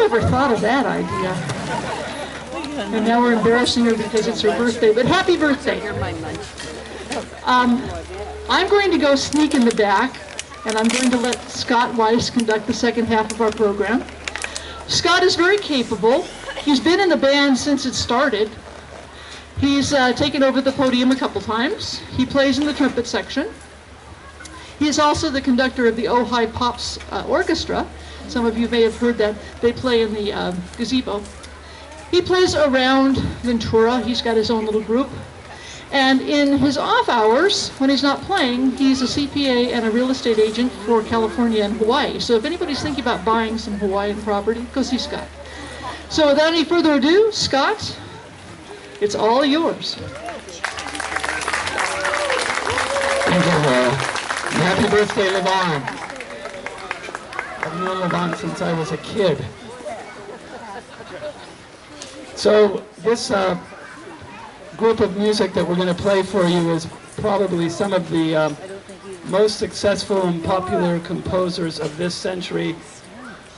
Whoever thought of that idea? And now we're embarrassing her because it's her birthday, but happy birthday. I'm going to go sneak in the back, and I'm going to let Scott Weiss conduct the second half of our program. Scott is very capable. He's been in the band since it started. He's taken over the podium a couple times. He plays in the trumpet section. He is also the conductor of the Ojai Pops Orchestra. Some of you may have heard that. They play in the gazebo. He plays around Ventura. He's got his own little group. And in his off hours, when he's not playing, he's a CPA and a real estate agent for California and Hawaii. So if anybody's thinking about buying some Hawaiian property, go see Scott. So without any further ado, Scott, it's all yours. Thank you, Laura. Happy birthday, Levon. I've known Levon since I was a kid. So this group of music that we're going to play for you is probably some of the most successful and popular composers of this century,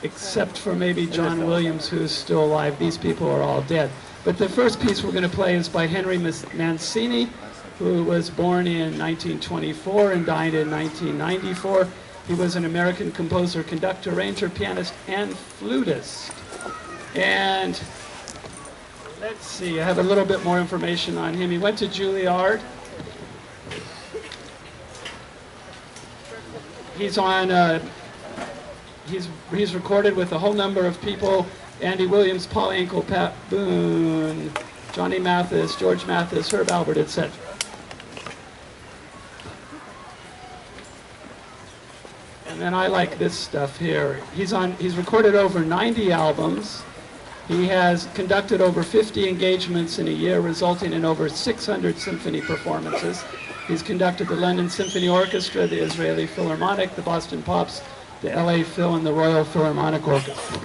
except for maybe John Williams, who's still alive. These people are all dead. But the first piece we're going to play is by Henry Mancini, who was born in 1924 and died in 1994. He was an American composer, conductor, arranger, pianist, and flutist. And let's see, I have a little bit more information on him. He went to Juilliard. He's on, he's recorded with a whole number of people: Andy Williams, Paul Ankel, Pat Boone, Johnny Mathis, George Mathis, Herb Albert, etc. And then I like this stuff here. He's recorded over 90 albums. He has conducted over 50 engagements in a year, resulting in over 600 symphony performances. He's conducted the London Symphony Orchestra, the Israeli Philharmonic, the Boston Pops, the LA Phil, and the Royal Philharmonic Orchestra.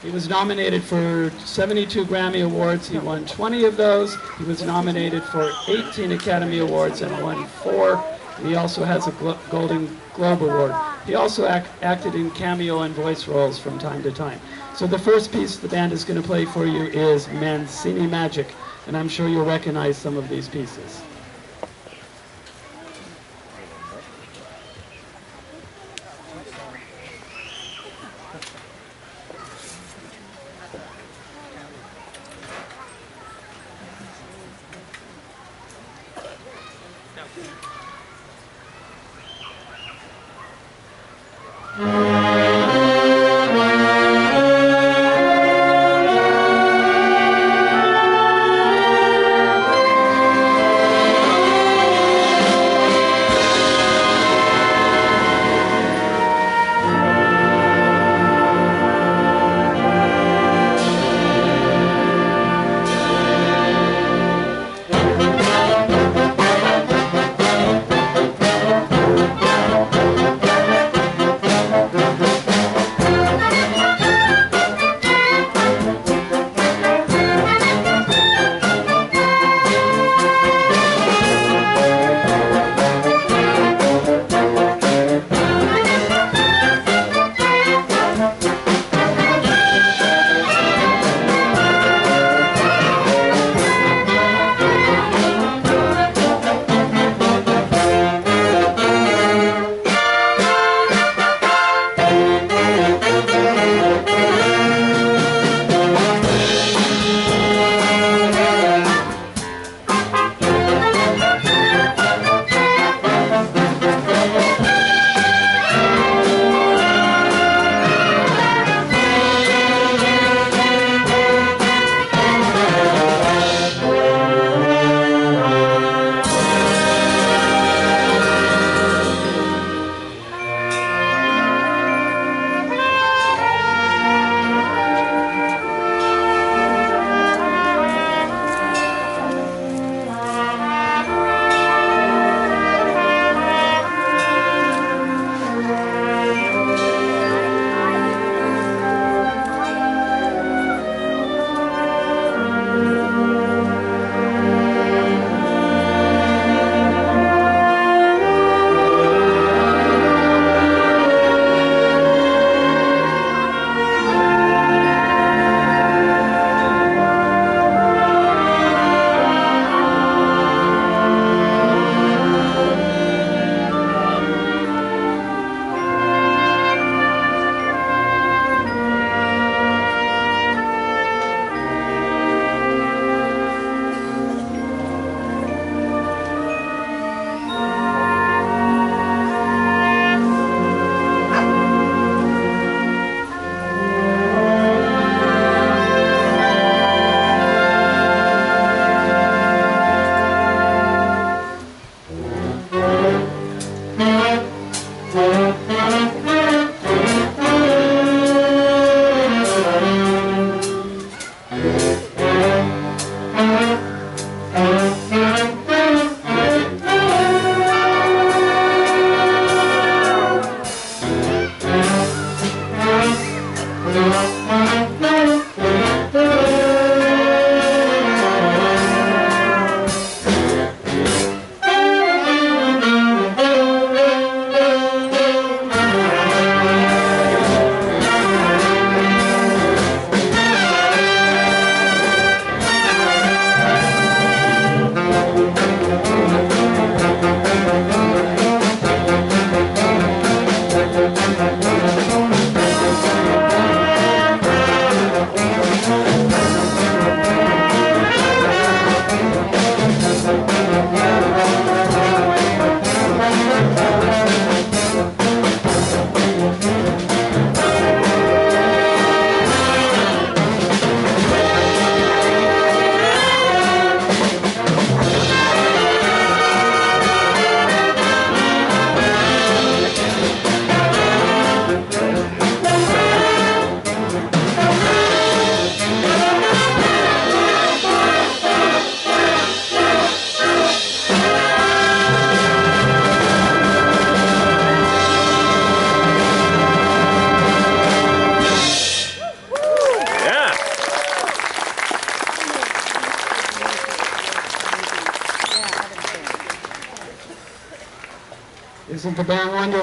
He was nominated for 72 Grammy Awards. He won 20 of those. He was nominated for 18 Academy Awards and won 4. He also has a Golden Globe Award. He also acted in cameo and voice roles from time to time. So the first piece the band is going to play for you is Mancini Magic, and I'm sure you'll recognize some of these pieces.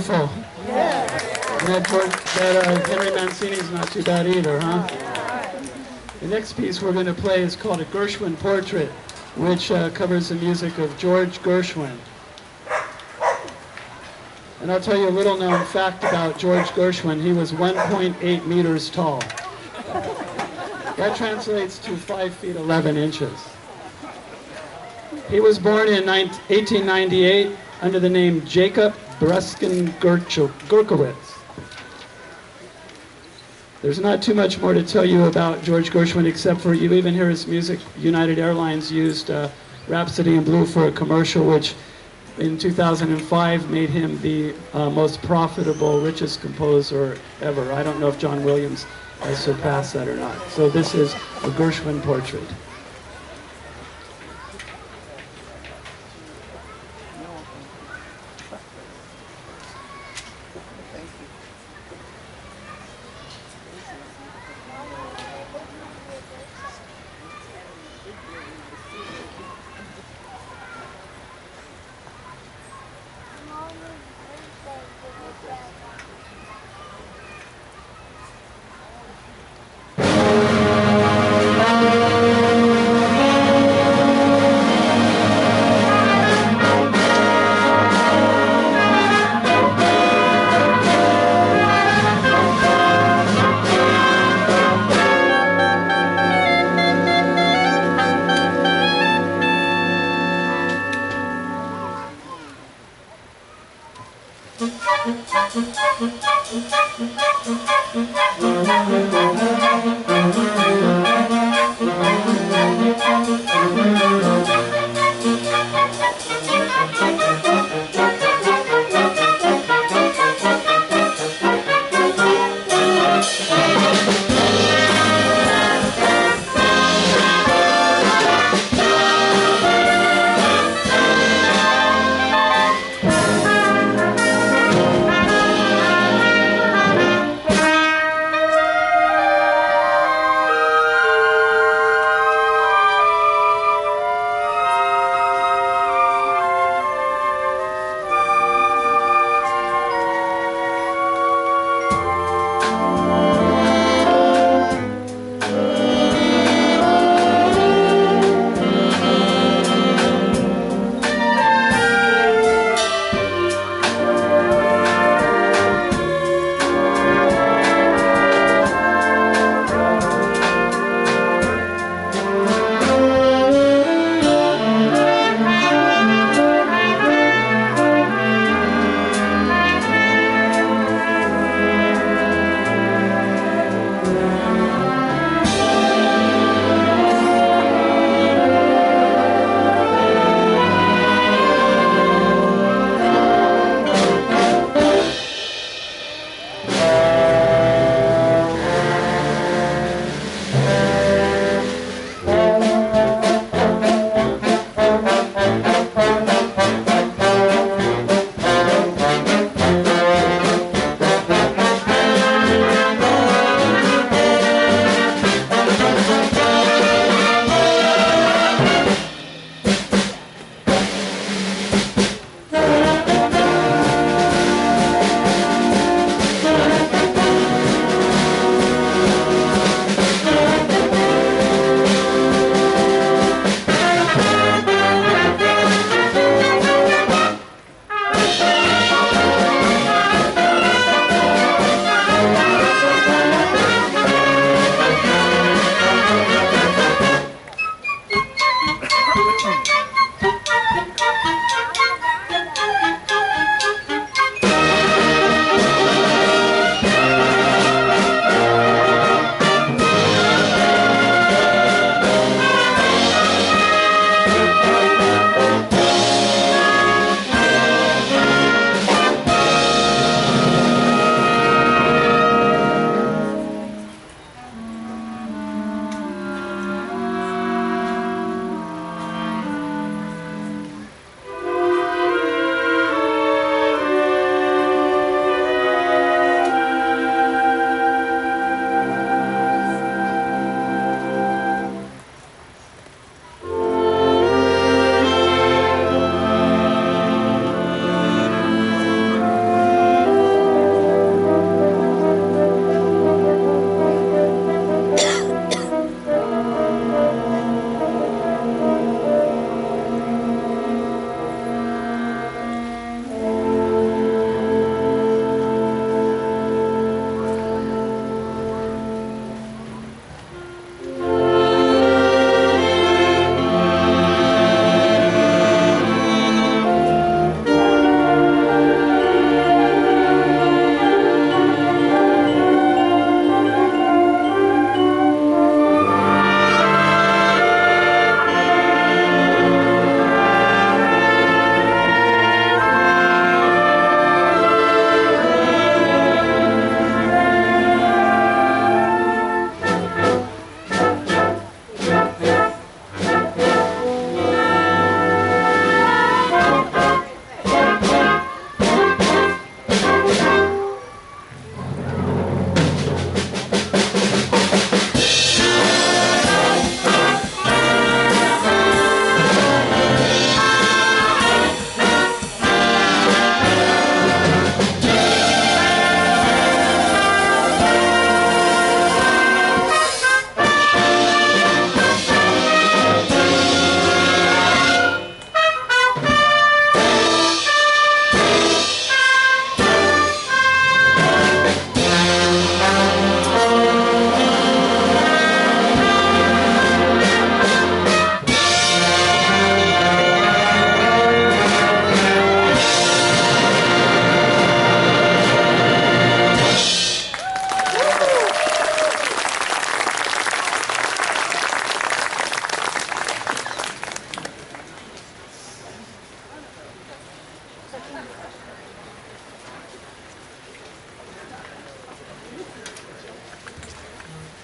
beautiful. And that Henry Mancini's not too bad either, huh? The next piece we're going to play is called a Gershwin Portrait, which covers the music of George Gershwin. And I'll tell you a little known fact about George Gershwin. He was 1.8 meters tall. That translates to 5 feet 11 inches. He was born in 1898 under the name Jacob Bruskin Gurkowitz. There's not too much more to tell you about George Gershwin, except for you even hear his music. United Airlines used Rhapsody in Blue for a commercial, which in 2005 made him the most profitable, richest composer ever. I don't know if John Williams has surpassed that or not. So this is a Gershwin Portrait.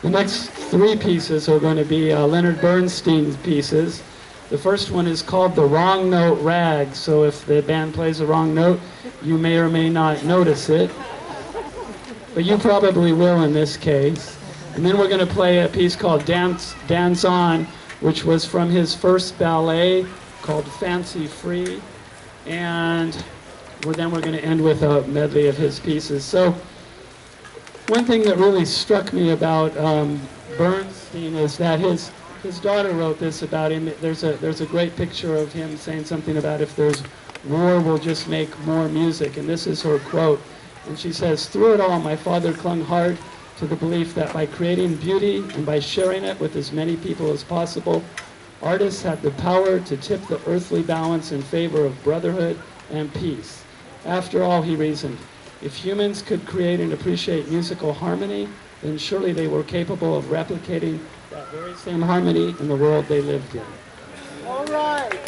The next three pieces are going to be Leonard Bernstein's pieces. The first one is called The Wrong Note Rag, so if the band plays the wrong note, you may or may not notice it. But you probably will in this case. And then we're going to play a piece called Dance On, which was from his first ballet called Fancy Free. And then we're going to end with a medley of his pieces. So one thing that really struck me about Bernstein is that his daughter wrote this about him. There's a great picture of him saying something about if there's war, we'll just make more music. And this is her quote. And she says, "Through it all, my father clung hard to the belief that by creating beauty and by sharing it with as many people as possible, artists had the power to tip the earthly balance in favor of brotherhood and peace. After all," he reasoned, "if humans could create and appreciate musical harmony, then surely they were capable of replicating that very same harmony in the world they lived in." All right.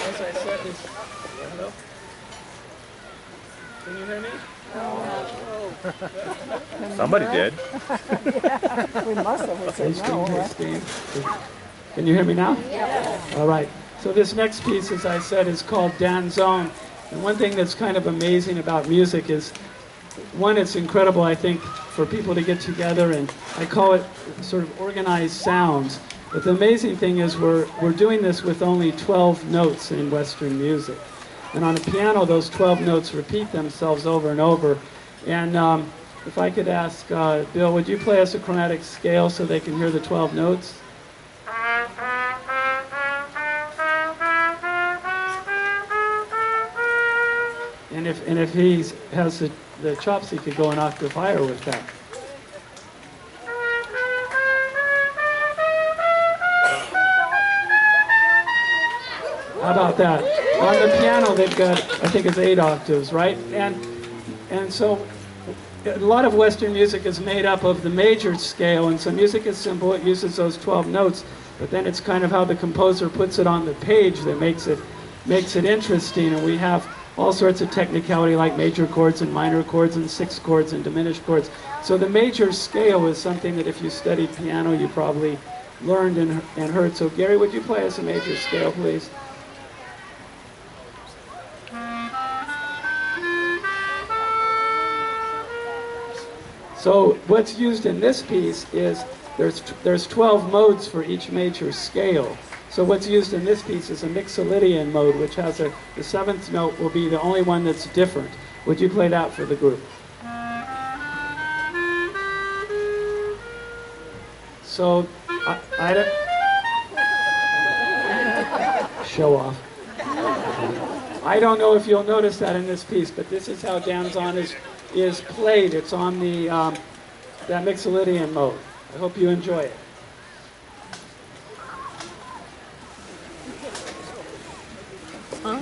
As I said, hello? Can you hear me? Somebody did. We must have. We Hey, said no. Steve, Steve. Can you hear me now? Yeah. All right. So this next piece, as I said, is called Danzone. And one thing that's kind of amazing about music is, one, it's incredible, I think, for people to get together, and I call it sort of organized sounds. But the amazing thing is we're doing this with only 12 notes in Western music. And on a piano, those 12 notes repeat themselves over and over. And if I could ask Bill, would you play us a chromatic scale so they can hear the 12 notes? And if he has the chops, he could go an octave higher with that. How about that? On the piano, they've got, I think it's 8 octaves, right? And so a lot of Western music is made up of the major scale, and so music is simple. It uses those 12 notes, but then it's kind of how the composer puts it on the page that makes it interesting. And we have all sorts of technicality like major chords and minor chords and sixth chords and diminished chords. So the major scale is something that if you studied piano, you probably learned and heard. So Gary, would you play us a major scale, please? So what's used in this piece is there's 12 modes for each major scale. So what's used in this piece is a Mixolydian mode, which has the 7th note will be the only one that's different. Would you play that for the group? So I don't show off. I don't know if you'll notice that in this piece, but this is how Danzon is played. It's on the that Mixolydian mode. I hope you enjoy it. Huh?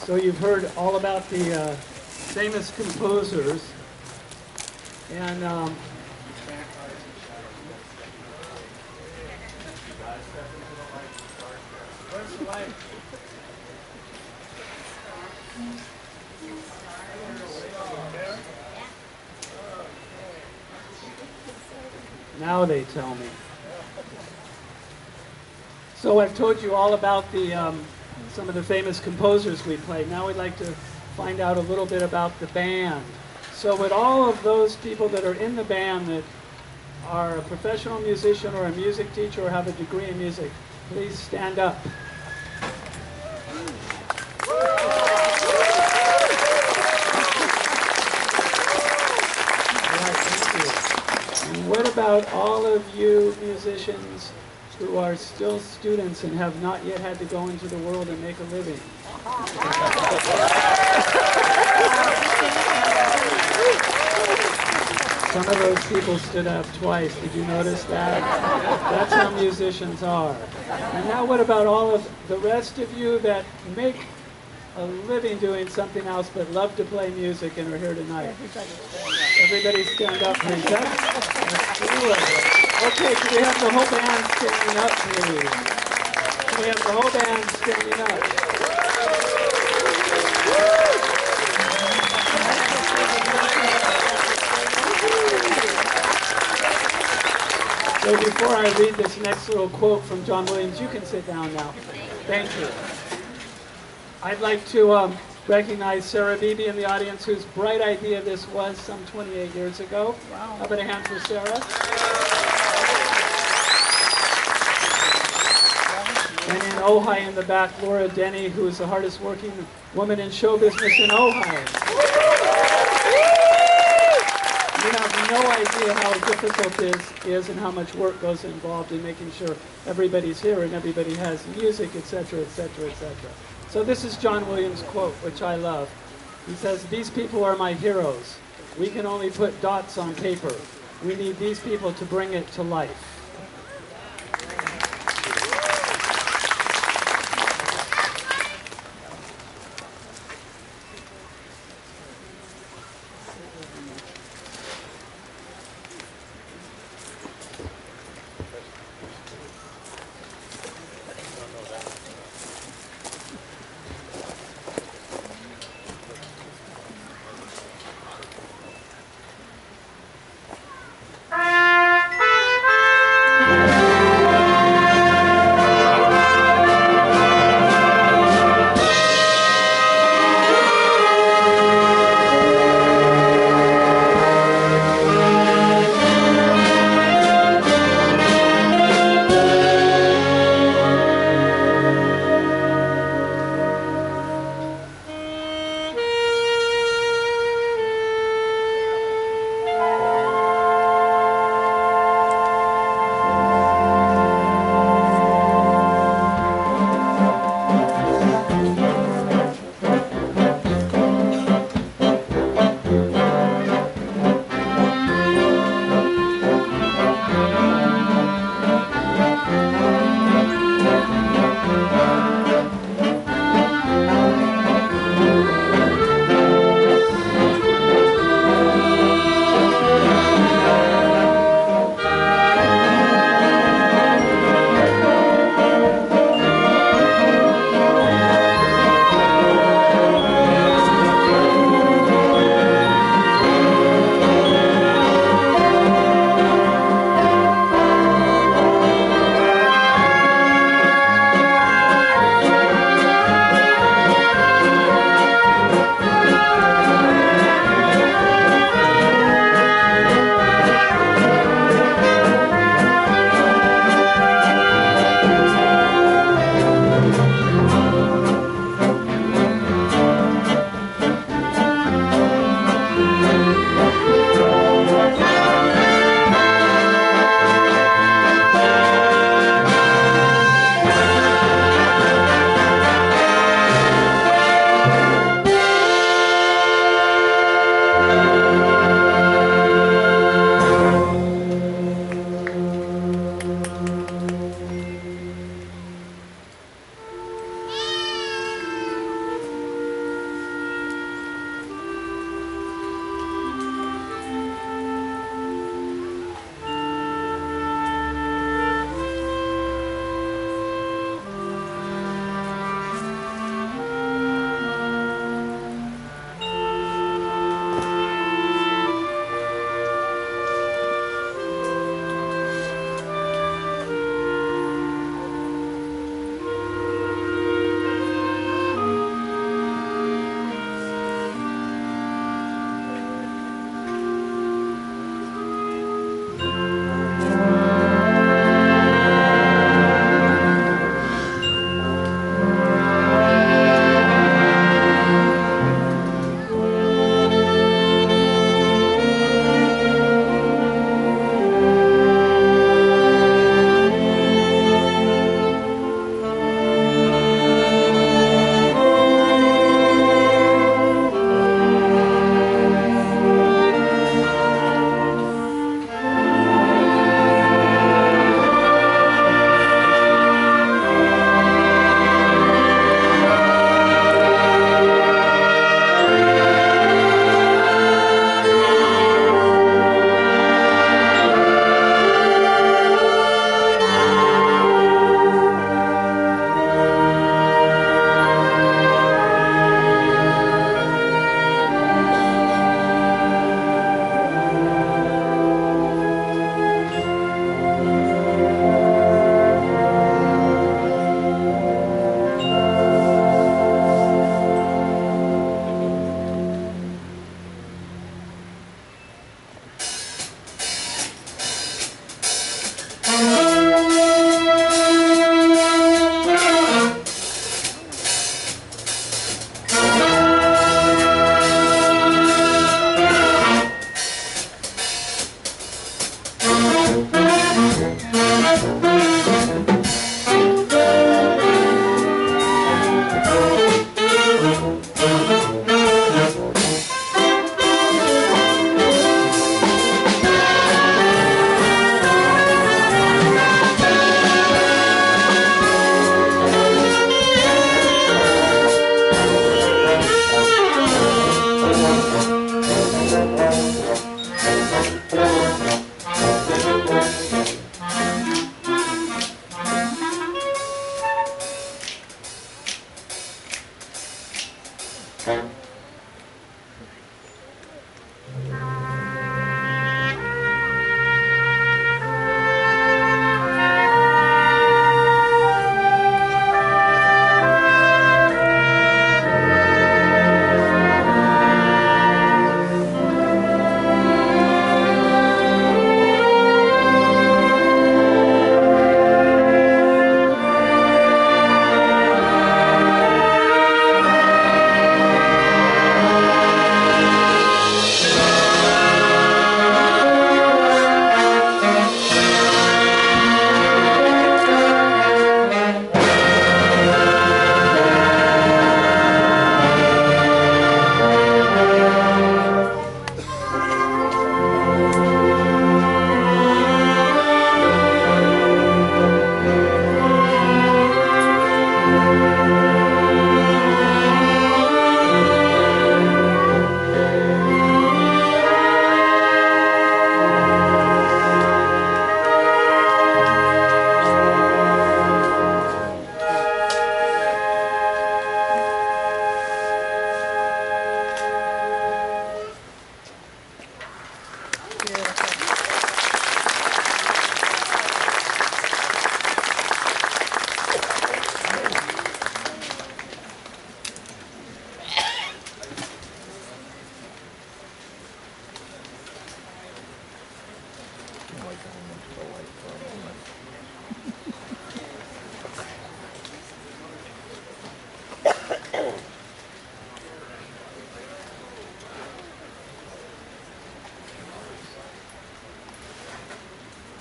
So you've heard all about the famous composers, and where's the light? Now they tell me. So I've told you all about the some of the famous composers we played. Now we'd like to find out a little bit about the band. So would all of those people that are in the band that are a professional musician or a music teacher or have a degree in music, please stand up. And what about all of you musicians who are still students and have not yet had to go into the world and make a living? Some of those people stood up twice. Did you notice that? That's how musicians are. And now what about all of the rest of you that make a living doing something else but love to play music and are here tonight? Everybody stand up, please. That's good. Okay, can we have the whole band standing up, please? Can we have the whole band standing up? So before I read this next little quote from John Williams, you can sit down now. Thank you. I'd like to recognize Sarah Beebe in the audience, whose bright idea this was some 28 years ago. Wow. How about a hand for Sarah? And in Ojai in the back, Laura Denny, who is the hardest working woman in show business in Ojai. You have no idea how difficult this is and how much work goes involved in making sure everybody's here and everybody has music, etc., etc., etc. So this is John Williams' quote, which I love. He says, "These people are my heroes. We can only put dots on paper. We need these people to bring it to life."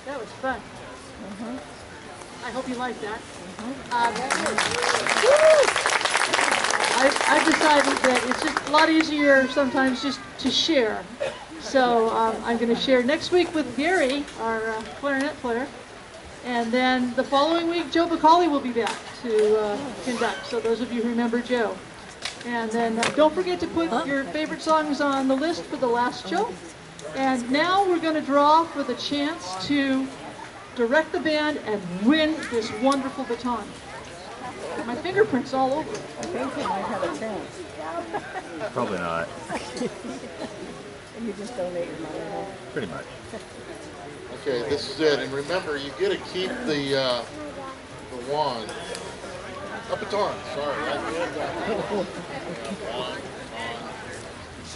That was fun. I hope you liked that. I've decided that it's just a lot easier sometimes just to share. So I'm going to share next week with Gary, our clarinet player. And then the following week, Joe Bacali will be back to conduct. So those of you who remember Joe. And then don't forget to put your favorite songs on the list for the last show. And now we're going to draw for the chance to direct the band and win this wonderful baton. Got my fingerprints all over it. I think you might have a chance. Probably not. You just donate your money, huh? Pretty much. Okay, this is it. And remember, you get to keep the wand. A baton, sorry.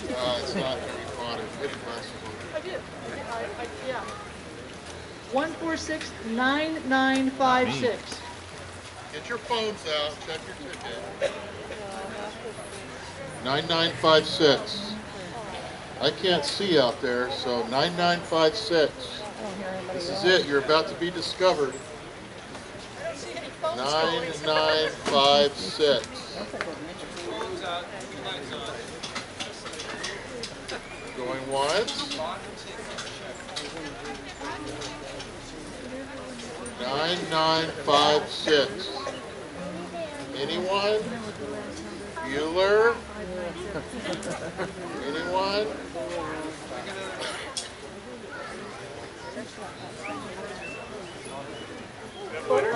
It's not Harry Potter. Get your glasses on. I did. Yeah. 146-9956. Get your phones out. Check your ticket. 9956. I can't see out there, so 9956. This is it. You're about to be discovered. 9956. Going once. 9956. Anyone? Bueller? Anyone? Right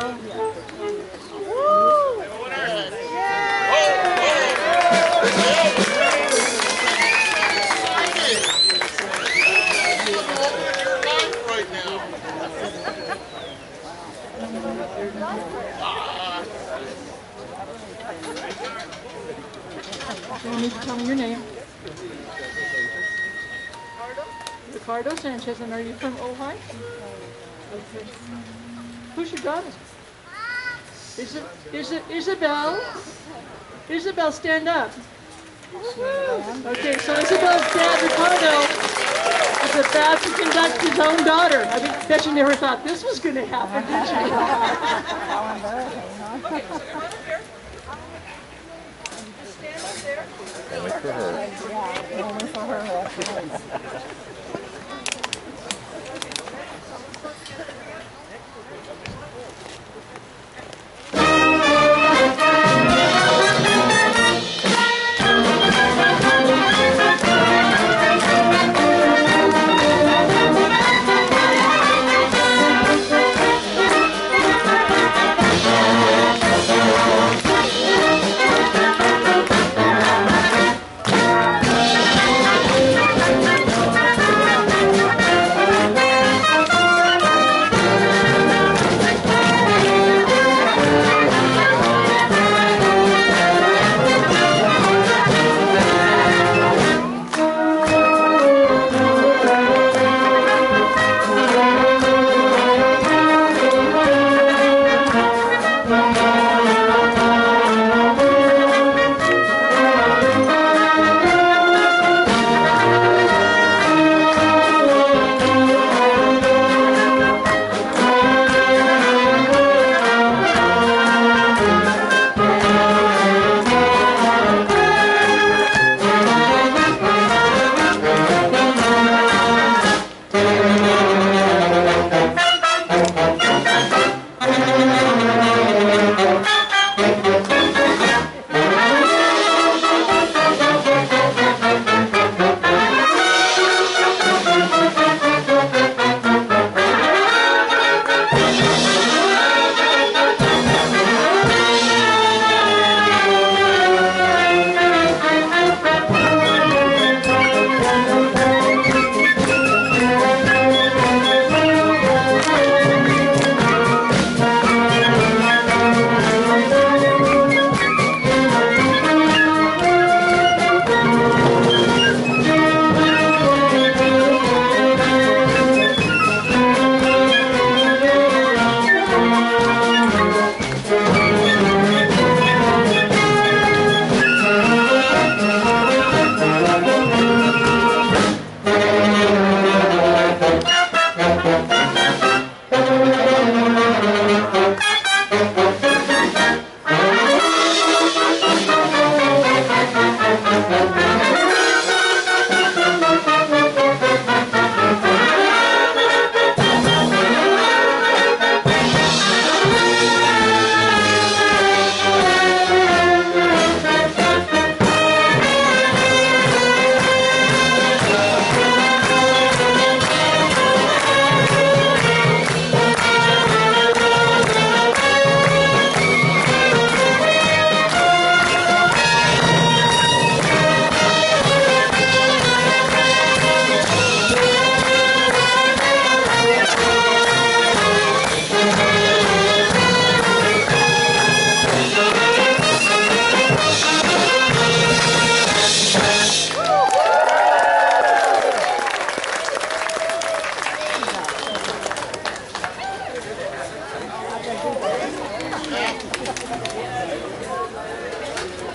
now. You need to tell me your name. Ricardo Sanchez, and are you from Ojai? Okay. Who's your daughter? Isabel? Isabel, stand up. Okay, so Isabel's dad, Ricardo, is about to conduct his own daughter. I bet you never thought this was going to happen, did you? How embarrassing, huh? Only for her. Yeah, only for her.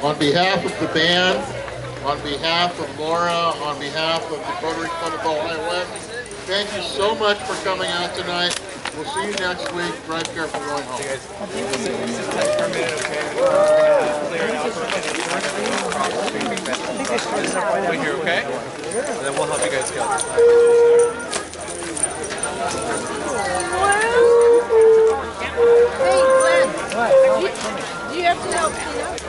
On behalf of the band, on behalf of Laura, on behalf of the Rotary Club of Ojai West, thank you so much for coming out tonight. We'll see you next week. Drive careful going home. Wait here, okay? And then we'll help you guys go. Hey, Glenn, do you have to help Tina?